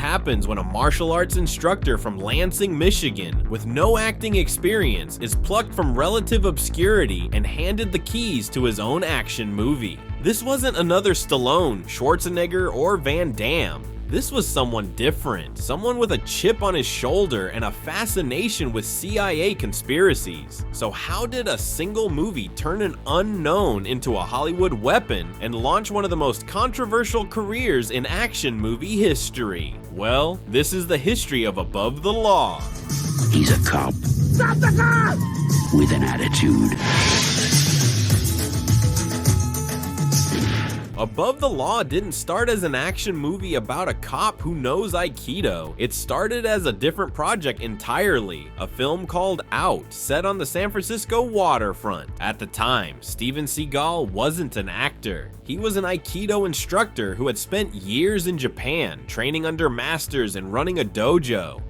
happens when a martial arts instructor from Lansing, Michigan, with no acting experience, is plucked from relative obscurity and handed the keys to his own action movie. This wasn't another Stallone, Schwarzenegger, or Van Damme. This was someone different, someone with a chip on his shoulder and a fascination with CIA conspiracies. So how did a single movie turn an unknown into a Hollywood weapon and launch one of the most controversial careers in action movie history? Well, this is the history of Above the Law. He's a cop. Stop the car! With an attitude. Above the Law didn't start as an action movie about a cop who knows Aikido. It started as a different project entirely, a film called Out, set on the San Francisco waterfront. At the time, Steven Seagal wasn't an actor. He was an Aikido instructor who had spent years in Japan, training under masters and running a dojo.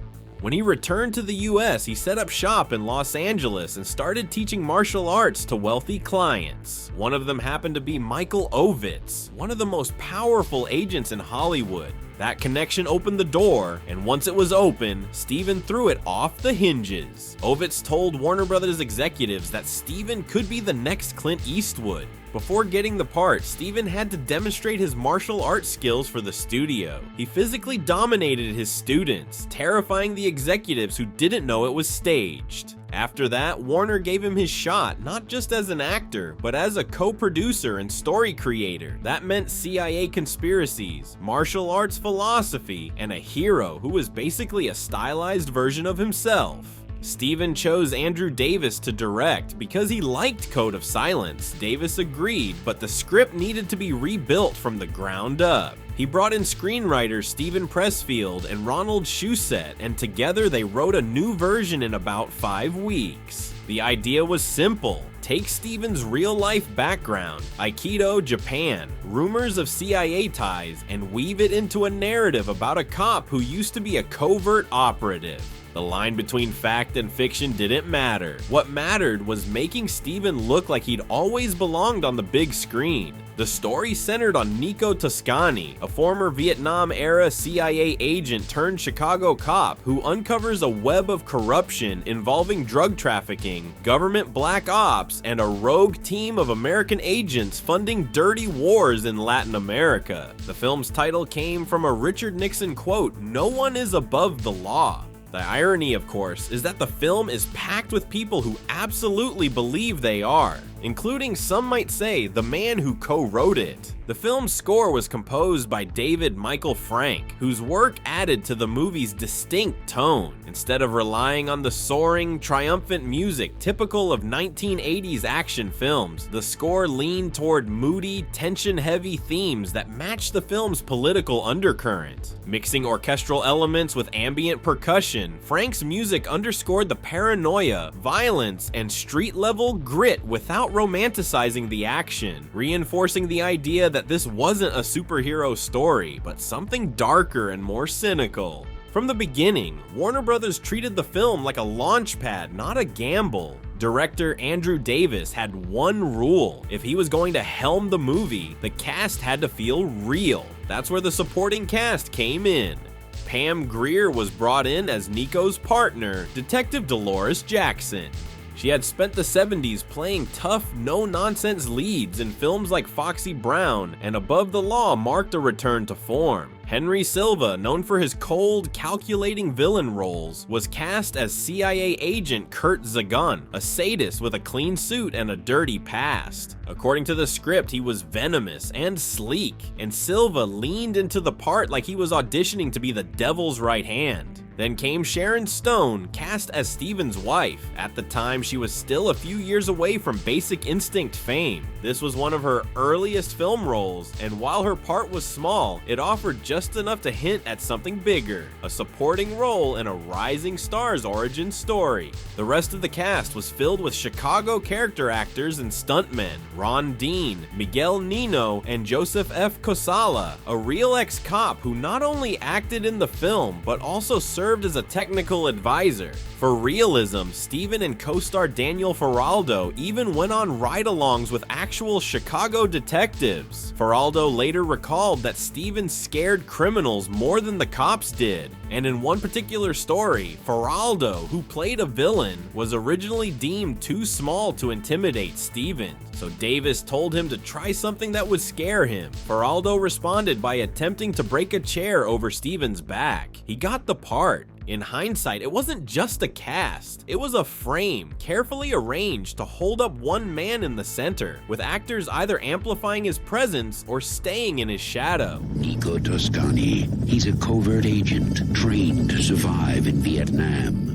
When he returned to the US, he set up shop in Los Angeles and started teaching martial arts to wealthy clients. One of them happened to be Michael Ovitz, one of the most powerful agents in Hollywood. That connection opened the door, and once it was open, Steven threw it off the hinges. Ovitz told Warner Brothers executives that Steven could be the next Clint Eastwood. Before getting the part, Steven had to demonstrate his martial arts skills for the studio. He physically dominated his students, terrifying the executives who didn't know it was staged. After that, Warner gave him his shot, not just as an actor, but as a co-producer and story creator. That meant CIA conspiracies, martial arts philosophy, and a hero who was basically a stylized version of himself. Steven chose Andrew Davis to direct because he liked Code of Silence. Davis agreed, but the script needed to be rebuilt from the ground up. He brought in screenwriters Stephen Pressfield and Ronald Shusett, and together they wrote a new version in about 5 weeks. The idea was simple. Take Steven's real-life background, Aikido, Japan, rumors of CIA ties, and weave it into a narrative about a cop who used to be a covert operative. The line between fact and fiction didn't matter. What mattered was making Steven look like he'd always belonged on the big screen. The story centered on Nico Toscani, a former Vietnam-era CIA agent turned Chicago cop who uncovers a web of corruption involving drug trafficking, government black ops, and a rogue team of American agents funding dirty wars in Latin America. The film's title came from a Richard Nixon quote, "No one is above the law." The irony, of course, is that the film is packed with people who absolutely believe they are, including, some might say, the man who co-wrote it. The film's score was composed by David Michael Frank, whose work added to the movie's distinct tone. Instead of relying on the soaring, triumphant music typical of 1980s action films, the score leaned toward moody, tension-heavy themes that matched the film's political undercurrent. Mixing orchestral elements with ambient percussion, Frank's music underscored the paranoia, violence, and street-level grit without romanticizing the action, reinforcing the idea that this wasn't a superhero story, but something darker and more cynical. From the beginning, Warner Brothers treated the film like a launch pad, not a gamble. Director Andrew Davis had one rule: if he was going to helm the movie, the cast had to feel real. That's where the supporting cast came in. Pam Grier was brought in as Nico's partner, Detective Dolores Jackson. She had spent the 70s playing tough, no-nonsense leads in films like Foxy Brown, and Above the Law marked a return to form. Henry Silva, known for his cold, calculating villain roles, was cast as CIA agent Kurt Zagon, a sadist with a clean suit and a dirty past. According to the script, he was venomous and sleek, and Silva leaned into the part like he was auditioning to be the devil's right hand. Then came Sharon Stone, cast as Steven's wife. At the time, she was still a few years away from Basic Instinct fame. This was one of her earliest film roles, and while her part was small, it offered just enough to hint at something bigger, a supporting role in a rising star's origin story. The rest of the cast was filled with Chicago character actors and stuntmen: Ron Dean, Miguel Nino, and Joseph F. Kosala, a real ex-cop who not only acted in the film, but also served served as a technical advisor. For realism, Steven and co-star Daniel Faraldo even went on ride-alongs with actual Chicago detectives. Faraldo later recalled that Steven scared criminals more than the cops did, and in one particular story, Faraldo, who played a villain, was originally deemed too small to intimidate Steven, so Davis told him to try something that would scare him. Faraldo responded by attempting to break a chair over Steven's back. He got the part. In hindsight, it wasn't just a cast, it was a frame, carefully arranged to hold up one man in the center, with actors either amplifying his presence or staying in his shadow. Nico Toscani, he's a covert agent trained to survive in Vietnam.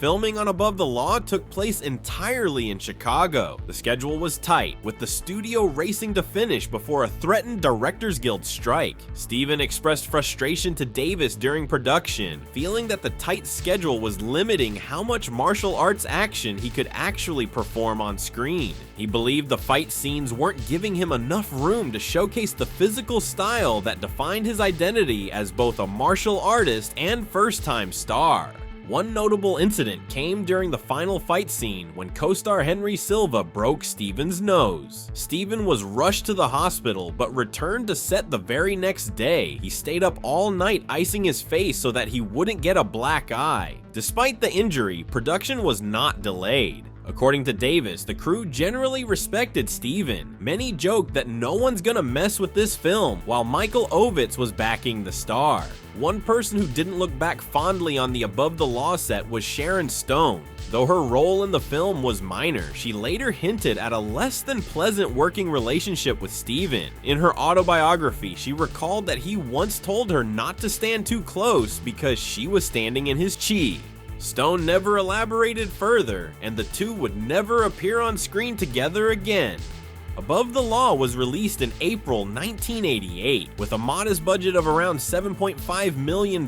Filming on Above the Law took place entirely in Chicago. The schedule was tight, with the studio racing to finish before a threatened Directors Guild strike. Steven expressed frustration to Davis during production, feeling that the tight schedule was limiting how much martial arts action he could actually perform on screen. He believed the fight scenes weren't giving him enough room to showcase the physical style that defined his identity as both a martial artist and first-time star. One notable incident came during the final fight scene when co-star Henry Silva broke Steven's nose. Steven was rushed to the hospital but returned to set the very next day. He stayed up all night icing his face so that he wouldn't get a black eye. Despite the injury, production was not delayed. According to Davis, the crew generally respected Steven. Many joked that no one's gonna mess with this film, while Michael Ovitz was backing the star. One person who didn't look back fondly on the Above the Law set was Sharon Stone. Though her role in the film was minor, she later hinted at a less than pleasant working relationship with Steven. In her autobiography, she recalled that he once told her not to stand too close because she was standing in his chi. Stone never elaborated further, and the two would never appear on screen together again. Above the Law was released in April 1988. With a modest budget of around $7.5 million,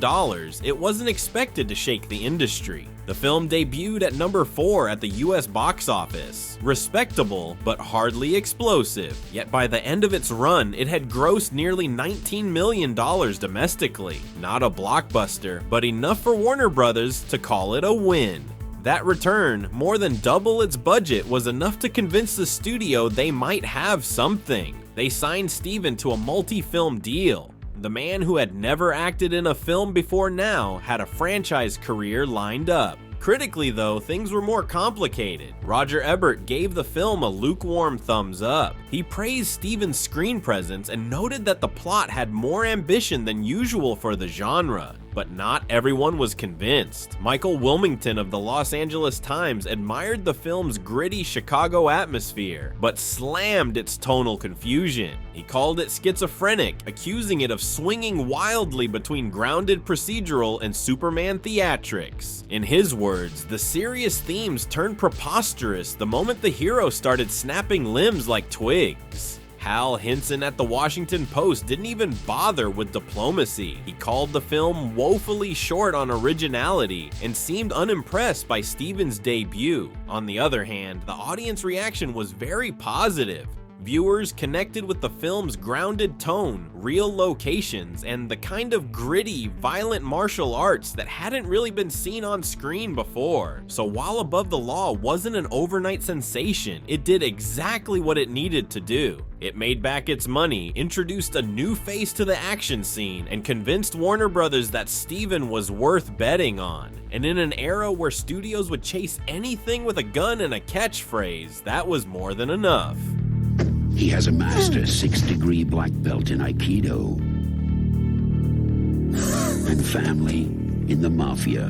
it wasn't expected to shake the industry. The film debuted at number 4 at the US box office. Respectable, but hardly explosive. Yet by the end of its run, it had grossed nearly $19 million domestically. Not a blockbuster, but enough for Warner Brothers to call it a win. That return, more than double its budget, was enough to convince the studio they might have something. They signed Steven to a multi-film deal. The man who had never acted in a film before now had a franchise career lined up. Critically though, things were more complicated. Roger Ebert gave the film a lukewarm thumbs up. He praised Steven's screen presence and noted that the plot had more ambition than usual for the genre. But not everyone was convinced. Michael Wilmington of the Los Angeles Times admired the film's gritty Chicago atmosphere, but slammed its tonal confusion. He called it schizophrenic, accusing it of swinging wildly between grounded procedural and Superman theatrics. In his words, the serious themes turned preposterous the moment the hero started snapping limbs like twigs. Hal Hinson at the Washington Post didn't even bother with diplomacy. He called the film woefully short on originality and seemed unimpressed by Steven's debut. On the other hand, the audience reaction was very positive. Viewers connected with the film's grounded tone, real locations, and the kind of gritty, violent martial arts that hadn't really been seen on screen before. So while Above the Law wasn't an overnight sensation, it did exactly what it needed to do. It made back its money, introduced a new face to the action scene, and convinced Warner Brothers that Steven was worth betting on. And in an era where studios would chase anything with a gun and a catchphrase, that was more than enough. He has a master 6-degree black belt in Aikido and family in the mafia.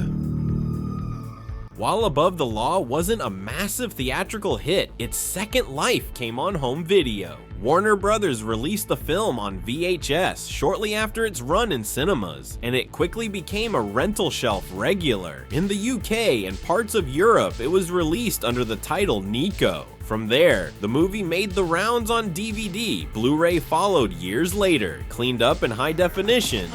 While Above the Law wasn't a massive theatrical hit, its second life came on home video. Warner Brothers released the film on VHS shortly after its run in cinemas, and it quickly became a rental shelf regular. In the UK and parts of Europe, it was released under the title Nico. From there, the movie made the rounds on DVD. Blu-ray followed years later, cleaned up in high definition.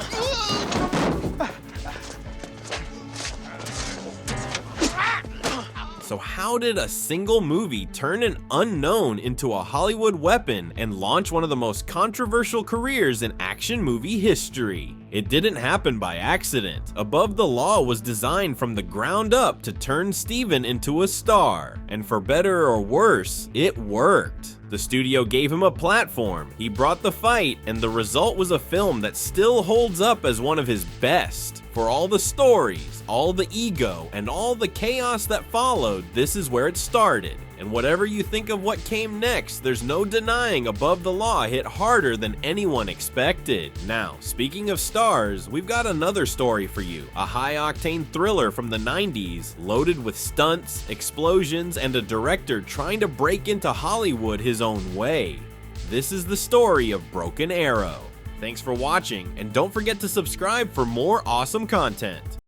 So how did a single movie turn an unknown into a Hollywood weapon and launch one of the most controversial careers in action movie history? It didn't happen by accident. Above the Law was designed from the ground up to turn Steven into a star. And for better or worse, it worked. The studio gave him a platform, he brought the fight, and the result was a film that still holds up as one of his best. For all the stories, all the ego, and all the chaos that followed, this is where it started. And whatever you think of what came next, there's no denying Above the Law hit harder than anyone expected. Now, speaking of stars, we've got another story for you. A high-octane thriller from the 90s, loaded with stunts, explosions, and a director trying to break into Hollywood his own way. This is the story of Broken Arrow. Thanks for watching, and don't forget to subscribe for more awesome content.